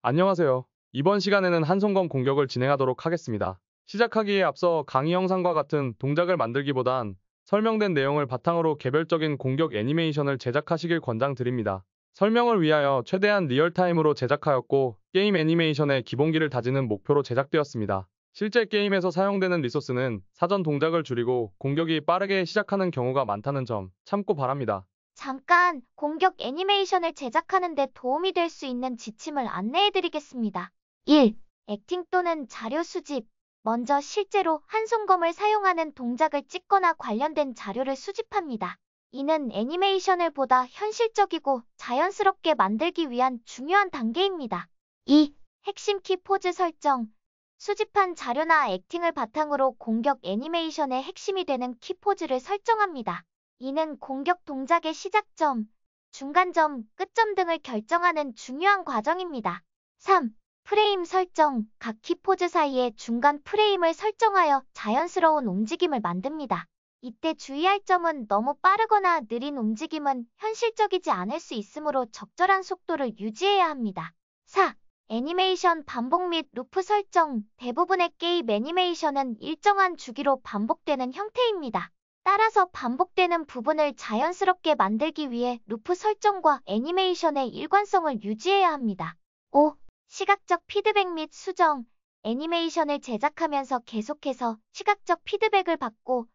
안녕하세요. 이번 시간에는 한손검 공격을 진행하도록 하겠습니다. 시작하기에 앞서 강의 영상과 같은 동작을 만들기보단 설명된 내용을 바탕으로 개별적인 공격 애니메이션을 제작하시길 권장드립니다. 설명을 위하여 최대한 리얼타임으로 제작하였고 게임 애니메이션의 기본기를 다지는 목표로 제작되었습니다. 실제 게임에서 사용되는 리소스는 사전 동작을 줄이고 공격이 빠르게 시작하는 경우가 많다는 점 참고 바랍니다. 잠깐 공격 애니메이션을 제작하는 데 도움이 될 수 있는 지침을 안내해드리겠습니다. 1. 액팅 또는 자료 수집. 먼저 실제로 한손검을 사용하는 동작을 찍거나 관련된 자료를 수집합니다. 이는 애니메이션을 보다 현실적이고 자연스럽게 만들기 위한 중요한 단계입니다. 2. 핵심 키 포즈 설정. 수집한 자료나 액팅을 바탕으로 공격 애니메이션의 핵심이 되는 키 포즈를 설정합니다. 이는 공격 동작의 시작점, 중간점, 끝점 등을 결정하는 중요한 과정입니다. 3. 프레임 설정. 각 키포즈 사이에 중간 프레임을 설정하여 자연스러운 움직임을 만듭니다. 이때 주의할 점은 너무 빠르거나 느린 움직임은 현실적이지 않을 수 있으므로 적절한 속도를 유지해야 합니다. 4. 애니메이션 반복 및 루프 설정. 대부분의 게임 애니메이션은 일정한 주기로 반복되는 형태입니다. 따라서 반복되는 부분을 자연스럽게 만들기 위해 루프 설정과 애니메이션의 일관성을 유지해야 합니다. 5. 시각적 피드백 및 수정. 애니메이션을 제작하면서 계속해서 시각적 피드백을 받고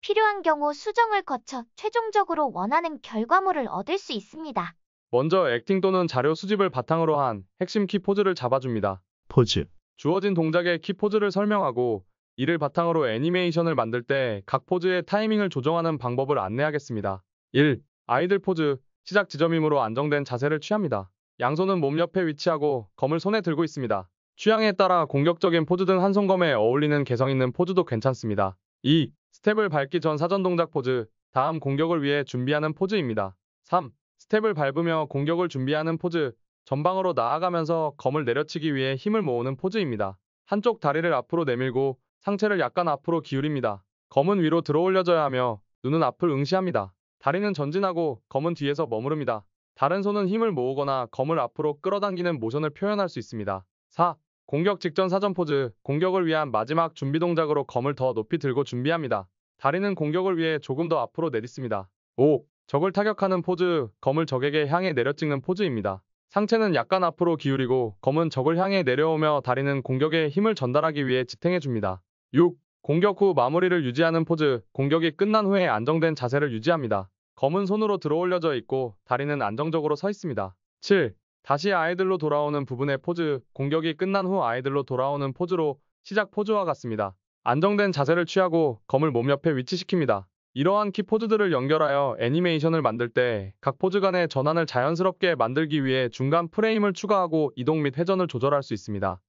필요한 경우 수정을 거쳐 최종적으로 원하는 결과물을 얻을 수 있습니다. 먼저 액팅 또는 자료 수집을 바탕으로 한 핵심 키 포즈를 잡아줍니다. 포즈, 주어진 동작의 키 포즈를 설명하고 이를 바탕으로 애니메이션을 만들 때 각 포즈의 타이밍을 조정하는 방법을 안내하겠습니다. 1. 아이들 포즈. 시작 지점이므로 안정된 자세를 취합니다. 양손은 몸 옆에 위치하고 검을 손에 들고 있습니다. 취향에 따라 공격적인 포즈 등 한손검에 어울리는 개성 있는 포즈도 괜찮습니다. 2. 스텝을 밟기 전 사전 동작 포즈. 다음 공격을 위해 준비하는 포즈입니다. 3. 스텝을 밟으며 공격을 준비하는 포즈. 전방으로 나아가면서 검을 내려치기 위해 힘을 모으는 포즈입니다. 한쪽 다리를 앞으로 내밀고 상체를 약간 앞으로 기울입니다. 검은 위로 들어올려져야 하며 눈은 앞을 응시합니다. 다리는 전진하고 검은 뒤에서 머무릅니다. 다른 손은 힘을 모으거나 검을 앞으로 끌어당기는 모션을 표현할 수 있습니다. 4. 공격 직전 사전 포즈. 공격을 위한 마지막 준비 동작으로 검을 더 높이 들고 준비합니다. 다리는 공격을 위해 조금 더 앞으로 내딛습니다. 5. 적을 타격하는 포즈. 검을 적에게 향해 내려찍는 포즈입니다. 상체는 약간 앞으로 기울이고 검은 적을 향해 내려오며 다리는 공격에 힘을 전달하기 위해 지탱해줍니다. 6. 공격 후 마무리를 유지하는 포즈. 공격이 끝난 후에 안정된 자세를 유지합니다. 검은 손으로 들어올려져 있고 다리는 안정적으로 서 있습니다. 7. 다시 아이들로 돌아오는 부분의 포즈. 공격이 끝난 후 아이들로 돌아오는 포즈로 시작 포즈와 같습니다. 안정된 자세를 취하고 검을 몸 옆에 위치시킵니다. 이러한 키 포즈들을 연결하여 애니메이션을 만들 때 각 포즈 간의 전환을 자연스럽게 만들기 위해 중간 프레임을 추가하고 이동 및 회전을 조절할 수 있습니다.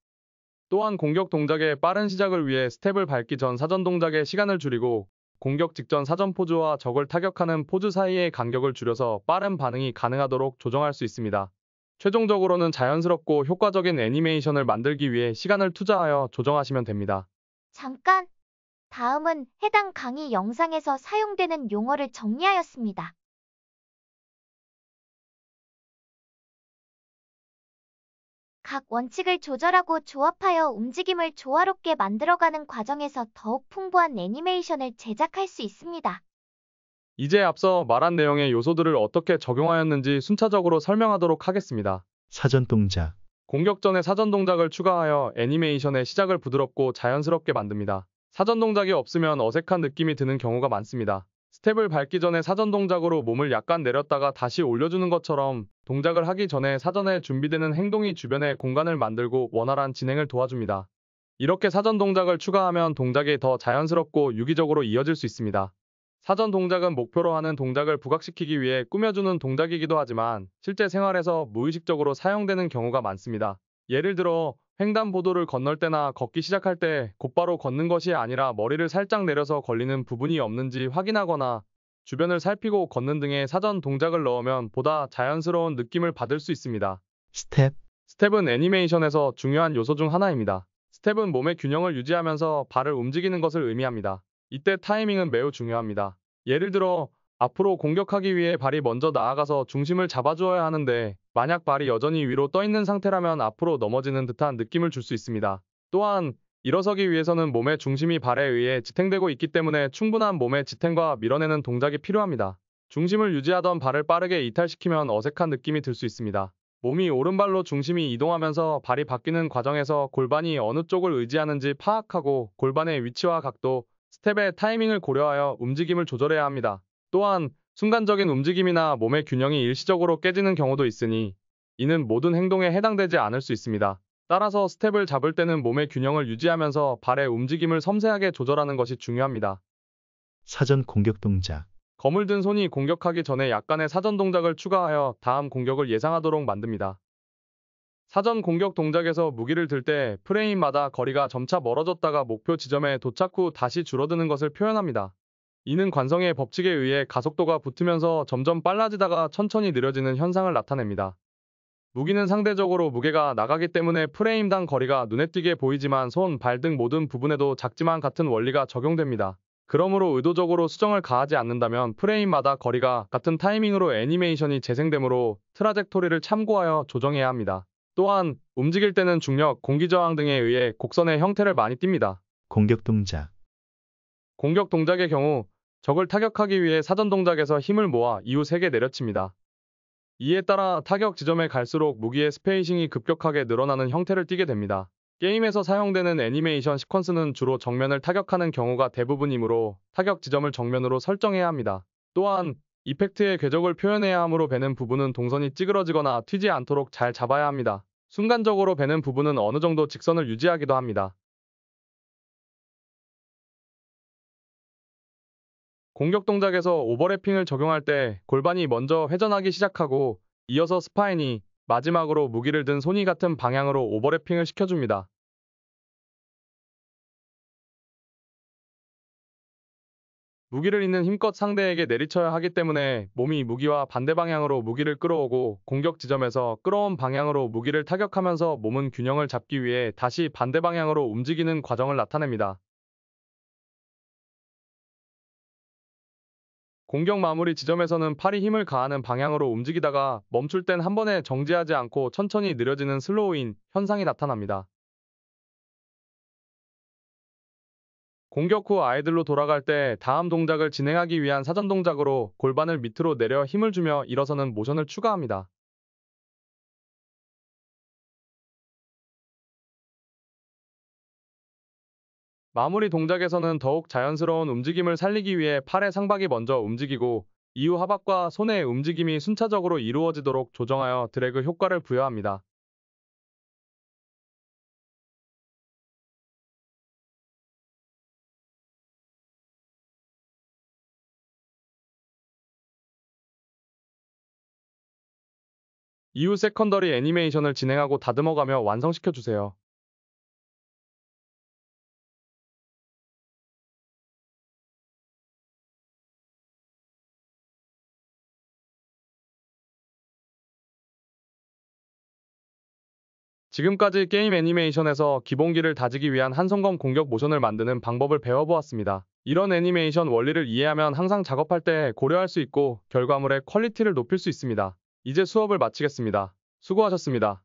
또한 공격 동작의 빠른 시작을 위해 스텝을 밟기 전 사전 동작의 시간을 줄이고 공격 직전 사전 포즈와 적을 타격하는 포즈 사이의 간격을 줄여서 빠른 반응이 가능하도록 조정할 수 있습니다. 최종적으로는 자연스럽고 효과적인 애니메이션을 만들기 위해 시간을 투자하여 조정하시면 됩니다. 잠깐! 다음은 해당 강의 영상에서 사용되는 용어를 정리하였습니다. 각 원칙을 조절하고 조합하여 움직임을 조화롭게 만들어가는 과정에서 더욱 풍부한 애니메이션을 제작할 수 있습니다. 이제 앞서 말한 내용의 요소들을 어떻게 적용하였는지 순차적으로 설명하도록 하겠습니다. 사전 동작, 공격 전에 사전 동작을 추가하여 애니메이션의 시작을 부드럽고 자연스럽게 만듭니다. 사전 동작이 없으면 어색한 느낌이 드는 경우가 많습니다. 스텝을 밟기 전에 사전 동작으로 몸을 약간 내렸다가 다시 올려주는 것처럼 동작을 하기 전에 사전에 준비되는 행동이 주변에 공간을 만들고 원활한 진행을 도와줍니다. 이렇게 사전 동작을 추가하면 동작이 더 자연스럽고 유기적으로 이어질 수 있습니다. 사전 동작은 목표로 하는 동작을 부각시키기 위해 꾸며주는 동작이기도 하지만 실제 생활에서 무의식적으로 사용되는 경우가 많습니다. 예를 들어 횡단보도를 건널 때나 걷기 시작할 때 곧바로 걷는 것이 아니라 머리를 살짝 내려서 걸리는 부분이 없는지 확인하거나 주변을 살피고 걷는 등의 사전 동작을 넣으면 보다 자연스러운 느낌을 받을 수 있습니다. 스텝, 스텝은 애니메이션에서 중요한 요소 중 하나입니다. 스텝은 몸의 균형을 유지하면서 발을 움직이는 것을 의미합니다. 이때 타이밍은 매우 중요합니다. 예를 들어 앞으로 공격하기 위해 발이 먼저 나아가서 중심을 잡아주어야 하는데 만약 발이 여전히 위로 떠 있는 상태라면 앞으로 넘어지는 듯한 느낌을 줄 수 있습니다. 또한 일어서기 위해서는 몸의 중심이 발에 의해 지탱되고 있기 때문에 충분한 몸의 지탱과 밀어내는 동작이 필요합니다. 중심을 유지하던 발을 빠르게 이탈시키면 어색한 느낌이 들 수 있습니다. 몸이 오른발로 중심이 이동하면서 발이 바뀌는 과정에서 골반이 어느 쪽을 의지하는지 파악하고 골반의 위치와 각도, 스텝의 타이밍을 고려하여 움직임을 조절해야 합니다. 또한 순간적인 움직임이나 몸의 균형이 일시적으로 깨지는 경우도 있으니 이는 모든 행동에 해당되지 않을 수 있습니다. 따라서 스텝을 잡을 때는 몸의 균형을 유지하면서 발의 움직임을 섬세하게 조절하는 것이 중요합니다. 사전 공격 동작. 검을 든 손이 공격하기 전에 약간의 사전 동작을 추가하여 다음 공격을 예상하도록 만듭니다. 사전 공격 동작에서 무기를 들 때 프레임마다 거리가 점차 멀어졌다가 목표 지점에 도착 후 다시 줄어드는 것을 표현합니다. 이는 관성의 법칙에 의해 가속도가 붙으면서 점점 빨라지다가 천천히 느려지는 현상을 나타냅니다. 무기는 상대적으로 무게가 나가기 때문에 프레임당 거리가 눈에 띄게 보이지만 손, 발 등 모든 부분에도 작지만 같은 원리가 적용됩니다. 그러므로 의도적으로 수정을 가하지 않는다면 프레임마다 거리가 같은 타이밍으로 애니메이션이 재생되므로 트라젝토리를 참고하여 조정해야 합니다. 또한 움직일 때는 중력, 공기저항 등에 의해 곡선의 형태를 많이 띱니다. 공격 동작. 공격 동작의 경우 적을 타격하기 위해 사전 동작에서 힘을 모아 이후 세게 내려칩니다. 이에 따라 타격 지점에 갈수록 무기의 스페이싱이 급격하게 늘어나는 형태를 띠게 됩니다. 게임에서 사용되는 애니메이션 시퀀스는 주로 정면을 타격하는 경우가 대부분이므로 타격 지점을 정면으로 설정해야 합니다. 또한 이펙트의 궤적을 표현해야 하므로 베는 부분은 동선이 찌그러지거나 튀지 않도록 잘 잡아야 합니다. 순간적으로 베는 부분은 어느 정도 직선을 유지하기도 합니다. 공격 동작에서 오버래핑을 적용할 때 골반이 먼저 회전하기 시작하고 이어서 스파인이 마지막으로 무기를 든 손이 같은 방향으로 오버래핑을 시켜줍니다. 무기를 있는 힘껏 상대에게 내리쳐야 하기 때문에 몸이 무기와 반대 방향으로 무기를 끌어오고 공격 지점에서 끌어온 방향으로 무기를 타격하면서 몸은 균형을 잡기 위해 다시 반대 방향으로 움직이는 과정을 나타냅니다. 공격 마무리 지점에서는 팔이 힘을 가하는 방향으로 움직이다가 멈출 땐 한 번에 정지하지 않고 천천히 느려지는 슬로우인 현상이 나타납니다. 공격 후 아이들로 돌아갈 때 다음 동작을 진행하기 위한 사전 동작으로 골반을 밑으로 내려 힘을 주며 일어서는 모션을 추가합니다. 마무리 동작에서는 더욱 자연스러운 움직임을 살리기 위해 팔의 상박이 먼저 움직이고 이후 하박과 손의 움직임이 순차적으로 이루어지도록 조정하여 드래그 효과를 부여합니다. 이후 세컨더리 애니메이션을 진행하고 다듬어가며 완성시켜주세요. 지금까지 게임 애니메이션에서 기본기를 다지기 위한 한손검 공격 모션을 만드는 방법을 배워보았습니다. 이런 애니메이션 원리를 이해하면 항상 작업할 때 고려할 수 있고 결과물의 퀄리티를 높일 수 있습니다. 이제 수업을 마치겠습니다. 수고하셨습니다.